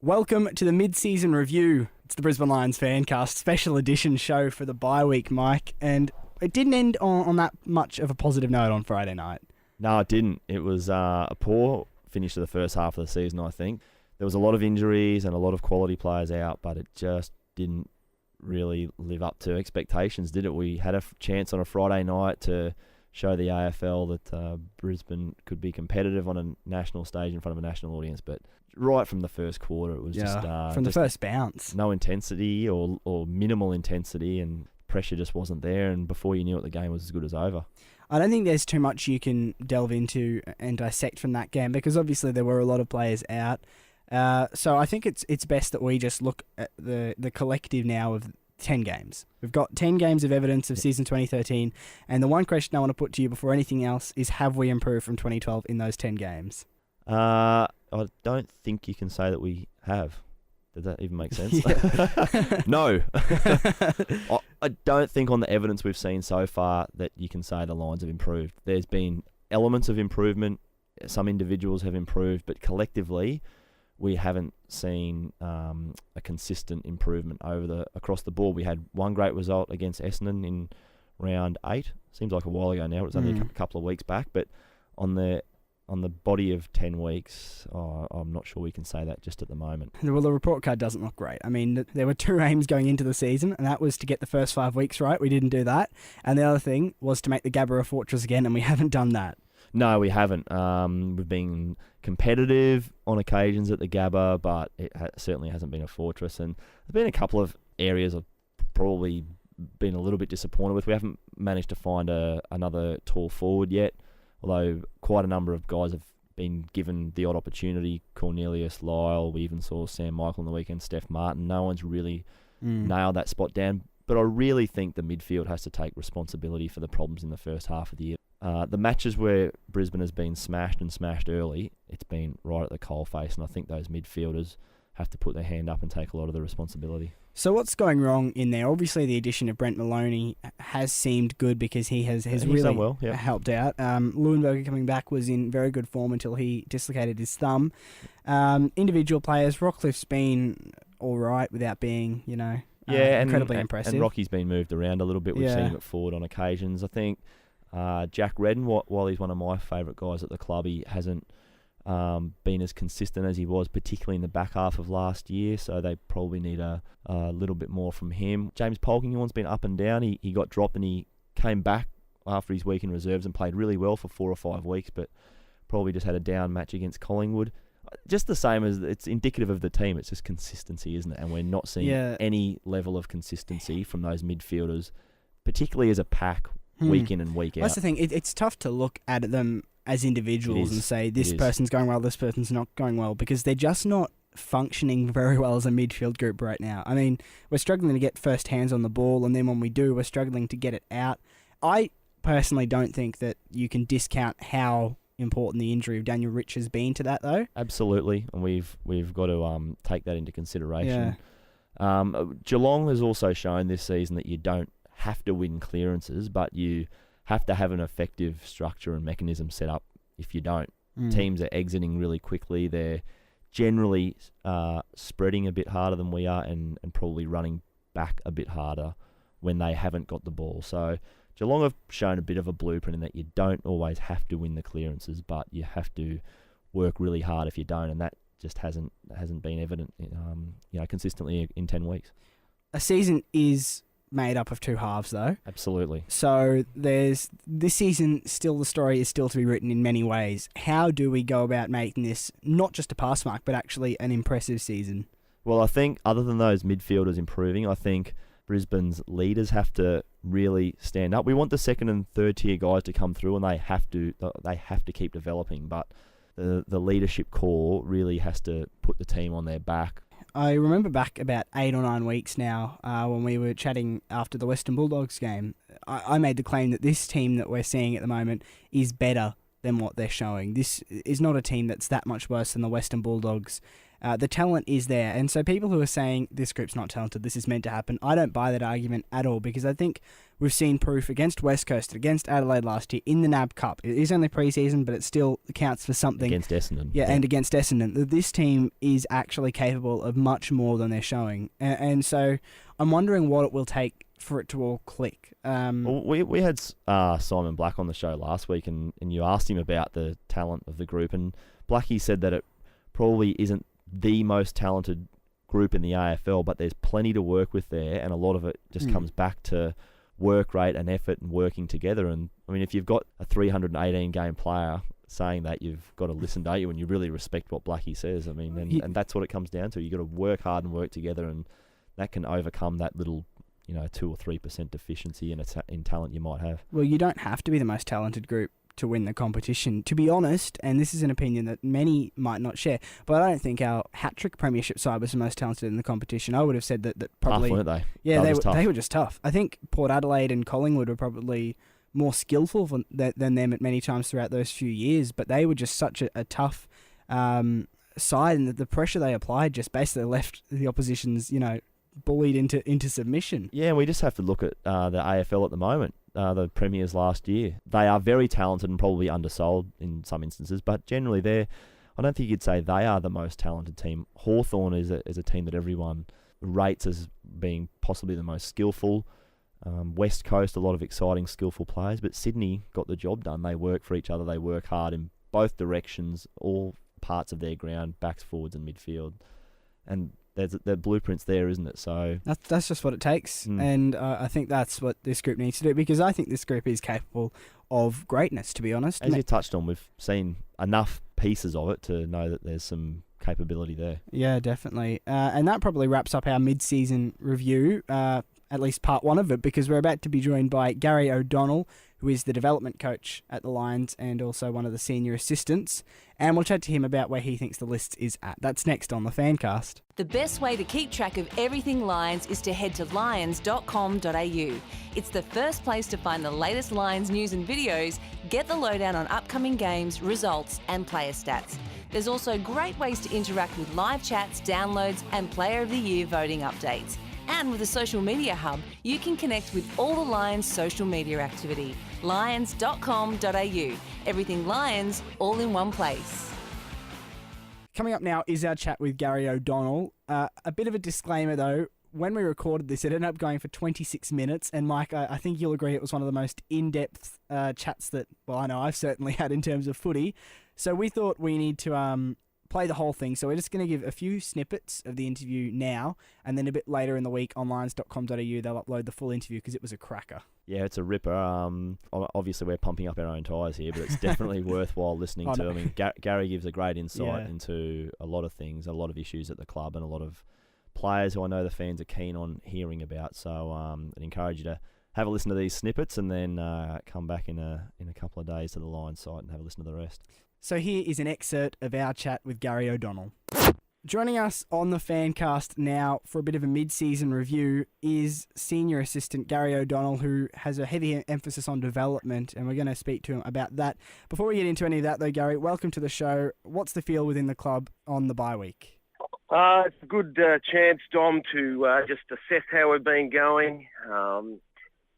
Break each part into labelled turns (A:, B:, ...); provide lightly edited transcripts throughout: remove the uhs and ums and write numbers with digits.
A: Welcome to the mid-season review. It's the Brisbane Lions Fancast special edition show for the bye week, Mike, and it didn't end on that much of a positive note on Friday night.
B: No, it didn't. It was a poor finish to the first half of the season, I think. There was a lot of injuries and a lot of quality players out, but it just didn't really live up to expectations, did it? We had a chance on a Friday night to show the AFL that Brisbane could be competitive on a national stage in front of a national audience, but right from the first quarter, it was
A: from the first bounce.
B: No intensity or minimal intensity, and pressure just wasn't there, and before you knew it, the game was as good as over.
A: I don't think there's too much you can delve into and dissect from that game, because obviously there were a lot of players out. So I think it's best that we just look at the collective now of 10 games. We've got 10 games of evidence of season 2013, and the one question I want to put to you before anything else is, have we improved from 2012 in those 10 games?
B: I don't think you can say that we have. Does that even make sense? No. I don't think on the evidence we've seen so far that you can say the Lions have improved. There's been elements of improvement. Some individuals have improved, but collectively we haven't seen a consistent improvement across the board. We had one great result against Essendon in round 8. Seems like a while ago now. It was only a couple of weeks back, but on the body of 10 weeks, I'm not sure we can say that just at the moment.
A: Well, the report card doesn't look great. I mean, there were two aims going into the season, and that was to get the first 5 weeks right. We didn't do that. And the other thing was to make the Gabba a fortress again, and we haven't done that.
B: No, we haven't. We've been competitive on occasions at the Gabba, but it certainly hasn't been a fortress. And there's been a couple of areas I've probably been a little bit disappointed with. We haven't managed to find another tall forward yet, although quite a number of guys have been given the odd opportunity. Cornelius, Lyle, we even saw Sam Michael on the weekend, Steph Martin. No one's really nailed that spot down. But I really think the midfield has to take responsibility for the problems in the first half of the year. The matches where Brisbane has been smashed early, it's been right at the coalface, and I think those midfielders have to put their hand up and take a lot of the responsibility.
A: So what's going wrong in there? Obviously, the addition of Brent Maloney has seemed good because he has really
B: done well,
A: helped out. Leuenberger coming back was in very good form until he dislocated his thumb. Individual players, Rockcliffe's been all right without being, incredibly impressive.
B: And Rocky's been moved around a little bit. We've seen him at forward on occasions. I think Jack Redden, while he's one of my favourite guys at the club, he hasn't been as consistent as he was, particularly in the back half of last year, so they probably need a little bit more from him. James Polkinghorne's been up and down. He got dropped and he came back after his week in reserves and played really well for 4 or 5 weeks, but probably just had a down match against Collingwood. Just the same as it's indicative of the team. It's just consistency, isn't it? And we're not seeing any level of consistency from those midfielders, particularly as a pack, week in and week out.
A: That's the thing. It's tough to look at them as individuals and say this person's going well, this person's not going well, because they're just not functioning very well as a midfield group right now. I mean, we're struggling to get first hands on the ball, and then when we do, we're struggling to get it out. I personally don't think that you can discount how important the injury of Daniel Rich has been to that, though.
B: Absolutely, and we've got to take that into consideration. Geelong has also shown this season that you don't have to win clearances, but you have to have an effective structure and mechanism set up. If you don't, teams are exiting really quickly. They're generally spreading a bit harder than we are, and probably running back a bit harder when they haven't got the ball. So Geelong have shown a bit of a blueprint in that you don't always have to win the clearances, but you have to work really hard if you don't, and that just hasn't been evident consistently in 10 weeks.
A: A season is made up of two halves, though.
B: Absolutely.
A: So this season, still the story is still to be written in many ways. How do we go about making this not just a pass mark, but actually an impressive season?
B: Well, I think other than those midfielders improving, I think Brisbane's leaders have to really stand up. We want the second and third tier guys to come through, and they have to keep developing. But the leadership core really has to put the team on their back.
A: I remember back about 8 or 9 weeks now when we were chatting after the Western Bulldogs game, I made the claim that this team that we're seeing at the moment is better than what they're showing. This is not a team that's that much worse than the Western Bulldogs. The talent is there. And so people who are saying this group's not talented, this is meant to happen, I don't buy that argument at all, because I think we've seen proof against West Coast, against Adelaide last year in the NAB Cup. It is only pre-season, but it still counts for something.
B: Against Essendon.
A: Yeah, and against Essendon. That this team is actually capable of much more than they're showing. And so I'm wondering what it will take for it to all click.
B: Well, we had Simon Black on the show last week, and you asked him about the talent of the group, and Blackie said that it probably isn't the most talented group in the AFL, but there's plenty to work with there, and a lot of it just comes back to work rate and effort and working together. And I mean, if you've got a 318 game player saying that, you've got to listen, don't you? And you really respect what Blackie says. I mean, and that's what it comes down to. You've got to work hard and work together, and that can overcome that little 2 or 3% deficiency in talent you might have.
A: Well, you don't have to be the most talented group to win the competition, to be honest, and this is an opinion that many might not share, but I don't think our hat-trick premiership side was the most talented in the competition. I would have said that probably...
B: Tough, weren't they?
A: Yeah, they were just tough. I think Port Adelaide and Collingwood were probably more skillful than them at many times throughout those few years, but they were just such a tough side, and the pressure they applied just basically left the opposition's, bullied into submission.
B: Yeah, and we just have to look at the AFL at the moment, the premiers last year. They are very talented and probably undersold in some instances, but generally I don't think you'd say they are the most talented team. Hawthorn is a team that everyone rates as being possibly the most skillful. West Coast, a lot of exciting, skillful players, but Sydney got the job done. They work for each other. They work hard in both directions, all parts of their ground, backs, forwards and midfield. And there's the blueprint's there, isn't it? So
A: that's just what it takes, and I think that's what this group needs to do, because I think this group is capable of greatness, to be honest.
B: As you touched on, we've seen enough pieces of it to know that there's some capability there.
A: Yeah, definitely. And that probably wraps up our mid-season review, at least part one of it, because we're about to be joined by Gary O'Donnell, who is the development coach at the Lions and also one of the senior assistants. And we'll chat to him about where he thinks the list is at. That's next on the Fancast.
C: The best way to keep track of everything Lions is to head to lions.com.au. It's the first place to find the latest Lions news and videos, get the lowdown on upcoming games, results and player stats. There's also great ways to interact with live chats, downloads and Player of the Year voting updates. And with a social media hub, you can connect with all the Lions' social media activity. Lions.com.au. Everything Lions, all in one place.
A: Coming up now is our chat with Gary O'Donnell. A bit of a disclaimer though, when we recorded this, it ended up going for 26 minutes. And Mike, I think you'll agree it was one of the most in-depth chats that, well, I know I've certainly had in terms of footy. So we thought we need to play the whole thing. So we're just going to give a few snippets of the interview now, and then a bit later in the week on lions.com.au they'll upload the full interview because it was a cracker.
B: Yeah, it's a ripper. Obviously we're pumping up our own tyres here, but it's definitely worthwhile listening to. I mean, Gary gives a great insight into a lot of things, a lot of issues at the club, and a lot of players who I know the fans are keen on hearing about. So I'd encourage you to have a listen to these snippets and then come back in a couple of days to the Lions site and have a listen to the rest.
A: So here is an excerpt of our chat with Gary O'Donnell. Joining us on the Fancast now for a bit of a mid-season review is senior assistant Gary O'Donnell, who has a heavy emphasis on development, and we're going to speak to him about that. Before we get into any of that though, Gary, welcome to the show. What's the feel within the club on the bye week?
D: It's a good chance, Dom, to just assess how we've been going, to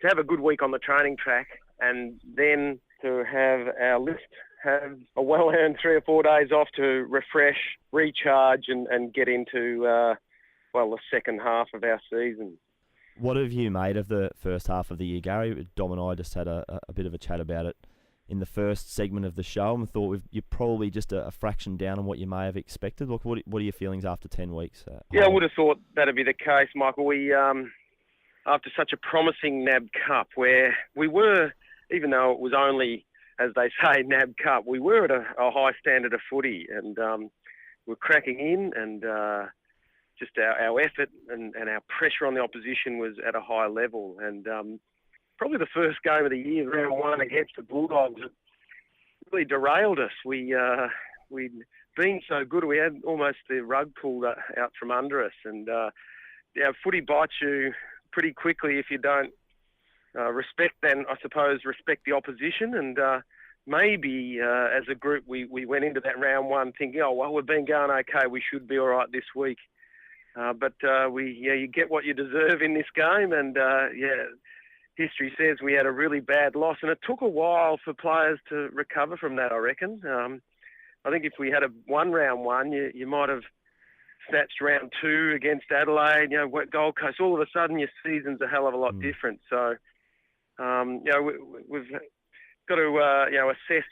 D: have a good week on the training track, and then to have our list have a well-earned 3 or 4 days off to refresh, recharge and get into, the second half of our season.
B: What have you made of the first half of the year, Gary? Dom and I just had a bit of a chat about it in the first segment of the show and thought you're probably just a fraction down on what you may have expected. Look, what are your feelings after 10 weeks?
D: I would have thought that'd be the case, Michael. We, after such a promising NAB Cup where we were, even though it was only, as they say, NAB Cup, we were at a high standard of footy and we're cracking in and just our effort and our pressure on the opposition was at a high level. And probably the first game of the year, round one against the Bulldogs, it really derailed us. We'd been so good, we had almost the rug pulled out from under us. And footy bites you pretty quickly if you don't respect the opposition. And maybe as a group we went into that round one thinking, oh, well, we've been going okay, we should be all right this week. But you get what you deserve in this game, and history says we had a really bad loss, and it took a while for players to recover from that, I reckon. I think if we had won round one, you might have snatched round two against Adelaide, Gold Coast. All of a sudden, your season's a hell of a lot different. So, we've got to assess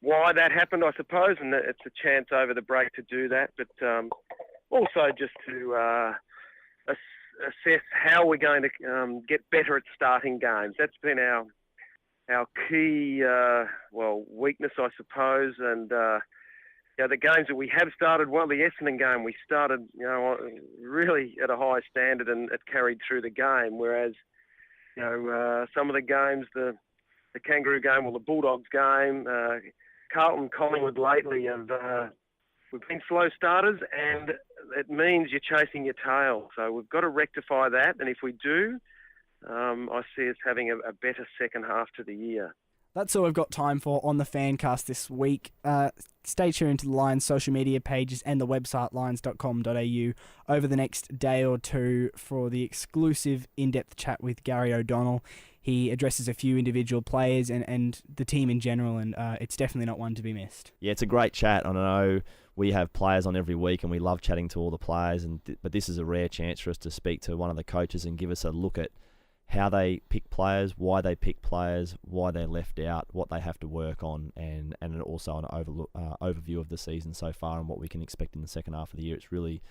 D: why that happened, I suppose, and it's a chance over the break to do that. But also just to assess how we're going to get better at starting games. That's been our key weakness, I suppose. And the games that we have started well, the Essendon game, we started really at a high standard, and it carried through the game. Whereas some of the games, the Kangaroo game or the Bulldogs game, Carlton, Collingwood lately we've been slow starters, and it means you're chasing your tail. So we've got to rectify that, and if we do, I see us having a better second half to the year.
A: That's all we've got time for on the Fancast this week. Stay tuned to the Lions social media pages and the website lions.com.au over the next day or two for the exclusive in-depth chat with Gary O'Donnell. He addresses a few individual players and the team in general, and it's definitely not one to be missed. Yeah,
B: it's a great chat. I know we have players on every week, and we love chatting to all the players, but this is a rare chance for us to speak to one of the coaches and give us a look at how they pick players, why they pick players, why they're left out, what they have to work on, and also an overview of the season so far and what we can expect in the second half of the year. It's really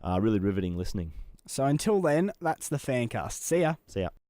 B: riveting listening.
A: So until then, that's the Fancast. See ya.
B: See ya.